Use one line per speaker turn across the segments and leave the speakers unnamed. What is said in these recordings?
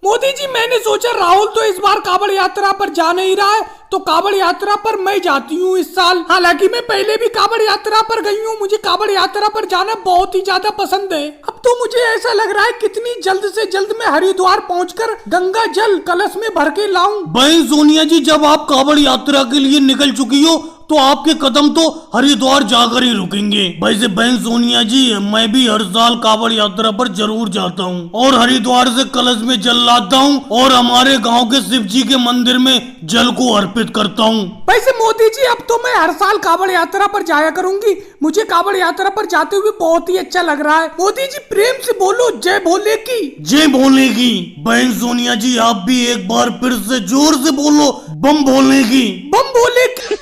मोदी जी, मैंने सोचा राहुल तो इस बार कांवड़ यात्रा पर जा नहीं रहा है, तो कांवड़ यात्रा पर मैं जाती हूँ इस साल। हालांकि मैं पहले भी कांवड़ यात्रा पर गई हूँ, मुझे कांवड़ यात्रा पर जाना बहुत ही ज्यादा पसंद है। अब तो मुझे ऐसा लग रहा है कितनी जल्द से जल्द मैं हरिद्वार पहुंचकर गंगा जल कलश में भर के लाऊं।
भाई सोनिया जी, जब आप कांवड़ यात्रा के लिए निकल चुकी हो तो आपके कदम तो हरिद्वार जाकर ही रुकेंगे। वैसे बहन सोनिया जी, मैं भी हर साल कांवड़ यात्रा पर जरूर जाता हूँ और हरिद्वार से कलश में जल लाता हूँ और हमारे गांव के शिव जी के मंदिर में जल को अर्पित करता हूँ।
वैसे मोदी जी, अब तो मैं हर साल कांवड़ यात्रा पर जाया करूंगी। मुझे कांवड़ यात्रा पर जाते हुए बहुत ही अच्छा लग रहा है। मोदी जी, प्रेम से बोलो जय भोले की।
जय भोले की। बहन सोनिया जी, आप भी एक बार फिर से जोर से बोलो बम भोले की।
बम भोले की।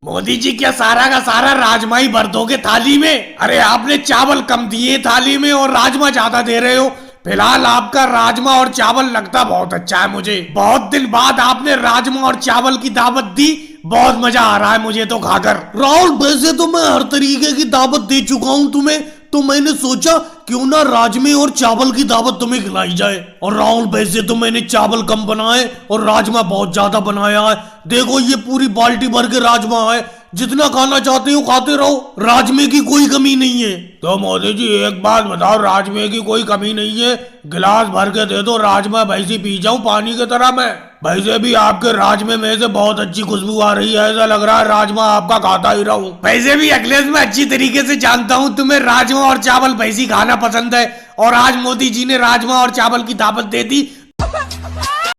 मोदी जी, क्या सारा का सारा राजमा ही भर दोगे थाली में? अरे आपने चावल कम दिए थाली में और राजमा ज्यादा दे रहे हो। फिलहाल आपका राजमा और चावल लगता बहुत अच्छा है मुझे। बहुत दिन बाद आपने राजमा और चावल की दावत दी, बहुत मजा आ रहा है मुझे तो खाकर।
राहुल, वैसे तो मैं हर तरीके की दावत दे चुका हूँ तुम्हें, तो मैंने सोचा क्यों ना राजमे और चावल की दावत तुम्हें खिलाई जाए। और राहुल, वैसे तो मैंने चावल कम बनाए और राजमा बहुत ज्यादा बनाया है। देखो, ये पूरी बाल्टी भर के राजमा है, जितना खाना चाहते हो खाते रहो, राजमे की कोई कमी नहीं है।
तो मोदी जी, एक बात बताओ, राजमे की कोई कमी नहीं है? गिलास भर के दे दो, राजमा वैसे पी जाऊं पानी की तरह मैं। वैसे भी आपके राजमे में से बहुत अच्छी खुशबू आ रही है, ऐसा लग रहा है राजमा आपका खाता ही रहूं। वैसे भी अखिलेश, मैं अच्छी तरीके से जानता हूं तुम्हें राजमा और चावल वैसी खाना पसंद है, और आज मोदी जी ने राजमा और चावल की दावत दे दी।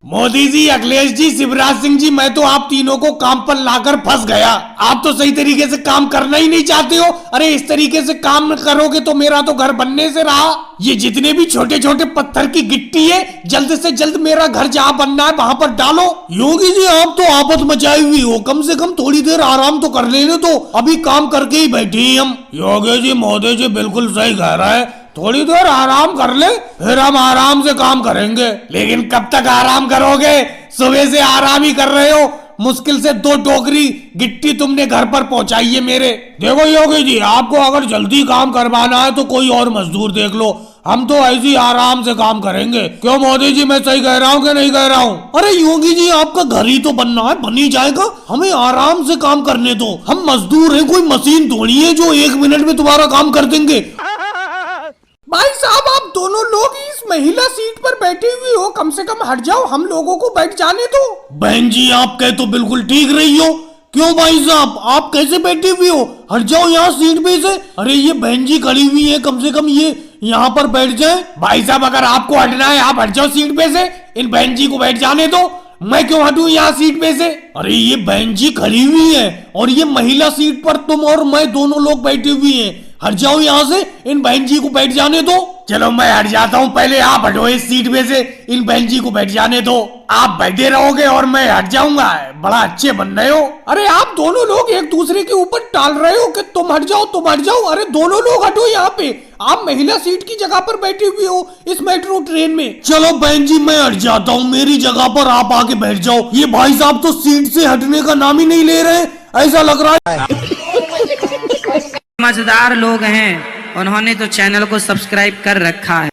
मोदी जी, अखिलेश जी, शिवराज सिंह जी, मैं तो आप तीनों को काम पर लाकर फंस गया। आप तो सही तरीके से काम करना ही नहीं चाहते हो। अरे इस तरीके से काम करोगे तो मेरा तो घर बनने से रहा। ये जितने भी छोटे छोटे पत्थर की गिट्टी है, जल्द से जल्द मेरा घर जहाँ बनना है वहाँ पर डालो।
योगी जी, आप तो आफत मचाई हुई हो, कम से कम थोड़ी देर आराम तो कर लेने दो, अभी काम करके ही बैठे हैं हम।
योगी जी, मोदी जी बिल्कुल सही कह रहा है, थोड़ी देर आराम कर ले, फिर हम आराम से काम करेंगे। लेकिन कब तक आराम करोगे? सुबह से आराम ही कर रहे हो। मुश्किल से 2 टोकरी गिट्टी तुमने घर पर पहुंचाई है मेरे। देखो योगी जी, आपको अगर जल्दी काम करवाना है तो कोई और मजदूर देख लो, हम तो ऐसे ही आराम से काम करेंगे। क्यों मोदी जी, मैं सही कह रहा हूँ कि नहीं कह रहा हूँ?
अरे योगी जी, आपका घर ही तो बनना है, बन ही जाएगा, हमें आराम से काम करने दो। हम मजदूर हैं, कोई मशीन थोड़ी है जो 1 मिनट में तुम्हारा काम कर देंगे।
भाई साहब, आप दोनों लोग इस महिला सीट पर बैठे हुए हो, कम से कम हट जाओ, हम लोगों को बैठ जाने दो।
बहन जी, आप कह तो बिल्कुल ठीक रही हो। क्यों भाई साहब, आप कैसे बैठे हुए हो? हट जाओ यहाँ सीट पे से। अरे ये बहन जी खड़ी हुई है, कम से कम ये यहाँ पर बैठ जाए।
भाई साहब, अगर आपको हटना है आप हट जाओ सीट पे से, इन बहन जी को बैठ जाने दो। मैं क्यों हटूं यहाँ सीट पे से?
अरे ये बहन जी खड़ी हुई है और ये महिला सीट पर तुम और मैं दोनों लोग बैठे हुए हैं। हट जाओ यहाँ से, इन बहन जी को बैठ जाने दो।
चलो मैं हट जाता हूँ, पहले आप हटो इस सीट पे से, इन बहन जी को बैठ जाने दो। आप बैठे रहोगे और मैं हट जाऊंगा, बड़ा अच्छे बन रहे हो।
अरे आप दोनों लोग एक दूसरे के ऊपर टाल रहे हो कि तुम हट जाओ तुम हट जाओ। अरे दोनों लोग हटो यहाँ पे, आप महिला सीट की जगह पर बैठे हुए हो इस मेट्रो ट्रेन में।
चलो बहन जी, मैं हट जाता हूँ, मेरी जगह पर आप आके बैठ जाओ। ये भाई साहब तो सीट से हटने का नाम ही नहीं ले रहे, ऐसा लग रहा है।
समझदार लोग हैं, उन्होंने तो चैनल को सब्सक्राइब कर रखा है।